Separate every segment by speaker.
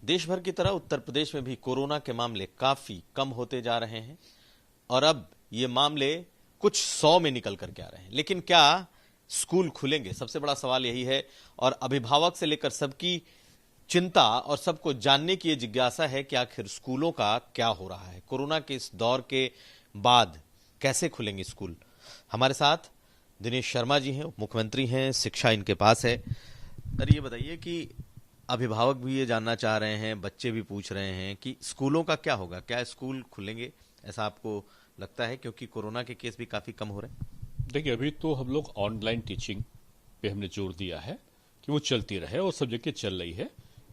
Speaker 1: देश भर की तरह उत्तर प्रदेश में भी कोरोना के मामले काफी कम होते जा रहे हैं और अब ये मामले कुछ 100 में निकल करके आ रहे हैं। लेकिन क्या स्कूल खुलेंगे? सबसे बड़ा सवाल यही है और अभिभावक से लेकर सबकी चिंता और सबको जानने की ये जिज्ञासा है कि आखिर स्कूलों का क्या हो रहा है। कोरोना के इस दौर के बाद कैसे खुलेंगे स्कूल? हमारे साथ दिनेश शर्मा जी हैं, मुख्यमंत्री हैं, शिक्षा इनके पास है। सर, ये बताइए कि अभिभावक भी ये जानना चाह रहे हैं, बच्चे भी पूछ रहे हैं कि स्कूलों का क्या होगा, क्या स्कूल खुलेंगे? ऐसा आपको लगता है क्योंकि कोरोना के केस भी काफी कम हो रहे हैं?
Speaker 2: देखिए, अभी तो हम लोग ऑनलाइन टीचिंग पे हमने जोर दिया है कि वो चलती रहे और सब जगह चल रही है।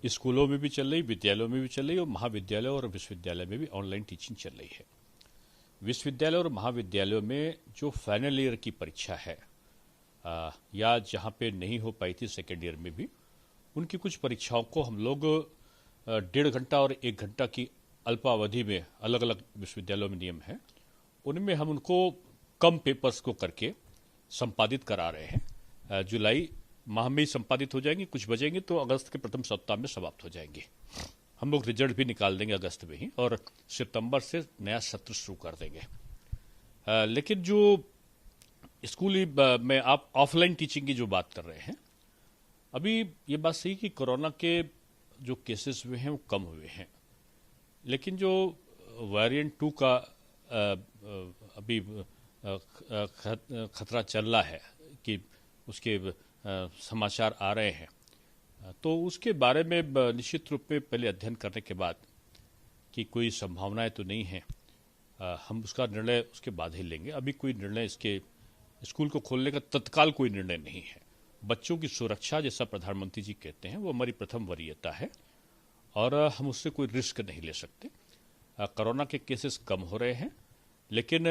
Speaker 2: स्कूलों में भी चल रही, विद्यालयों में भी चल रही और महाविद्यालय और विश्वविद्यालय में भी ऑनलाइन टीचिंग चल रही है। विश्वविद्यालय और महाविद्यालयों में जो फाइनल ईयर की परीक्षा है या जहाँ पे नहीं हो पाई थी सेकेंड ईयर में भी, उनकी कुछ परीक्षाओं को हम लोग 1.5 घंटा और 1 घंटा की अल्पावधि में, अलग अलग विश्वविद्यालयों में नियम है, उनमें हम उनको कम पेपर्स को करके संपादित करा रहे हैं। जुलाई माह में ही संपादित हो जाएंगे, कुछ बचेंगे तो अगस्त के प्रथम सप्ताह में समाप्त हो जाएंगे। हम लोग रिजल्ट भी निकाल देंगे अगस्त में ही और सितंबर से नया सत्र शुरू कर देंगे। लेकिन जो स्कूल में आप ऑफलाइन टीचिंग की जो बात कर रहे हैं, अभी ये बात सही कि कोरोना के जो केसेस हुए हैं वो कम हुए हैं, लेकिन जो वेरिएंट 2 का अभी खतरा चल रहा है कि उसके समाचार आ रहे हैं, तो उसके बारे में निश्चित रूप में पहले अध्ययन करने के बाद कि कोई संभावनाएं तो नहीं है, हम उसका निर्णय उसके बाद ही लेंगे। अभी कोई निर्णय इसके स्कूल को खोलने का तत्काल कोई निर्णय नहीं है। बच्चों की सुरक्षा, जैसा प्रधानमंत्री जी कहते हैं, वो हमारी प्रथम वरीयता है और हम उससे कोई रिस्क नहीं ले सकते। कोरोना के केसेस कम हो रहे हैं, लेकिन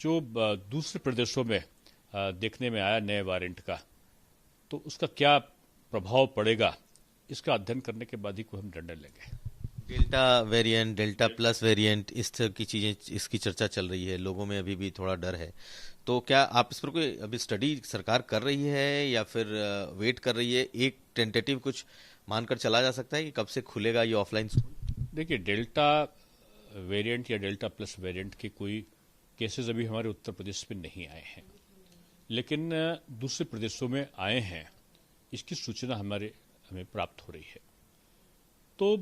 Speaker 2: जो दूसरे प्रदेशों में देखने में आया नए वेरिएंट का, तो उसका क्या प्रभाव पड़ेगा, इसका अध्ययन करने के बाद ही कोई हम निर्णय लेंगे।
Speaker 1: Delta variant, delta plus variant, इस तरह की चीजें, इसकी चर्चा चल रही है, लोगों में अभी भी थोड़ा डर है। तो क्या आप इस पर कोई अभी स्टडी सरकार कर रही है या फिर वेट कर रही है? एक टेंटेटिव कुछ मानकर चला जा सकता है कि कब से खुलेगा ये ऑफलाइन स्कूल?
Speaker 2: देखिए, डेल्टा वेरिएंट या डेल्टा प्लस वेरिएंट के कोई केसेस अभी हमारे उत्तर प्रदेश में नहीं आए हैं, लेकिन दूसरे प्रदेशों में आए हैं, इसकी सूचना हमें प्राप्त हो रही है। तो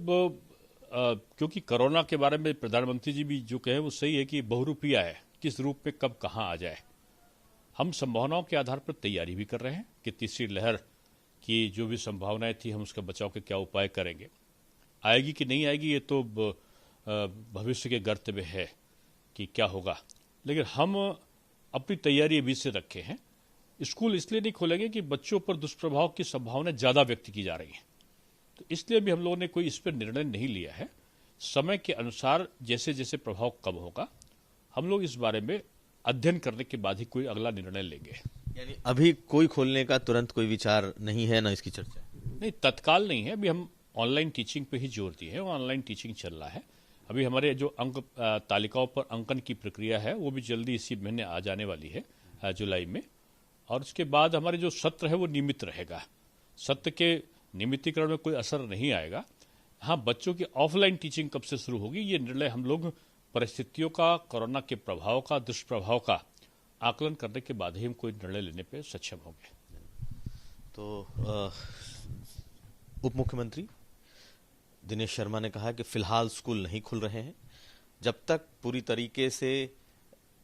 Speaker 2: क्योंकि कोरोना के बारे में प्रधानमंत्री जी भी जो कहे वो सही है कि बहुरूपिया है, किस रूप में कब कहाँ आ जाए। हम संभावनाओं के आधार पर तैयारी भी कर रहे हैं कि तीसरी लहर की जो भी संभावनाएं थी, हम उसका बचाव के क्या उपाय करेंगे। आएगी कि नहीं आएगी ये तो भविष्य के गर्त में है कि क्या होगा, लेकिन हम अपनी तैयारी अभी से रखे हैं। स्कूल इसलिए नहीं खोलेंगे कि बच्चों पर दुष्प्रभाव की संभावना ज्यादा व्यक्त की जा रही है, तो इसलिए भी हम लोगों ने कोई इस पर निर्णय नहीं लिया है। समय के अनुसार जैसे जैसे प्रभाव कम होगा, हम लोग इस बारे में अध्ययन करने के बाद ही कोई अगला निर्णय लेंगे।
Speaker 1: यानी अभी कोई खोलने का तुरंत कोई विचार नहीं है, ना इसकी चर्चा?
Speaker 2: नहीं, तत्काल नहीं है। अभी हम ऑनलाइन टीचिंग पे ही जोर दिए हैं, ऑनलाइन टीचिंग चल रहा है। अभी हमारे जो अंक तालिकाओं पर अंकन की प्रक्रिया है वो भी जल्दी इसी महीने आ जाने वाली है, जुलाई में। और उसके बाद हमारे जो सत्र है वो नियमित रहेगा। सत्र के नियमितीकरण में कोई असर नहीं आएगा। हाँ, बच्चों की ऑफलाइन टीचिंग कब से शुरू होगी, ये निर्णय हम लोग परिस्थितियों का, कोरोना के प्रभाव का, दुष्प्रभाव का आकलन करने के बाद ही हम कोई निर्णय लेने पे सक्षम होंगे।
Speaker 1: तो उप मुख्यमंत्री दिनेश शर्मा ने कहा कि फिलहाल स्कूल नहीं खुल रहे हैं जब तक पूरी तरीके से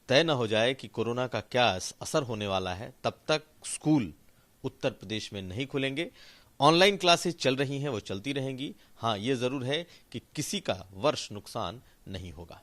Speaker 1: तय न हो जाए कि कोरोना का क्या असर होने वाला है, तब तक स्कूल उत्तर प्रदेश में नहीं खुलेंगे। ऑनलाइन क्लासेस चल रही हैं, वो चलती रहेंगी। हाँ, ये जरूर है कि किसी का वर्ष नुकसान नहीं होगा।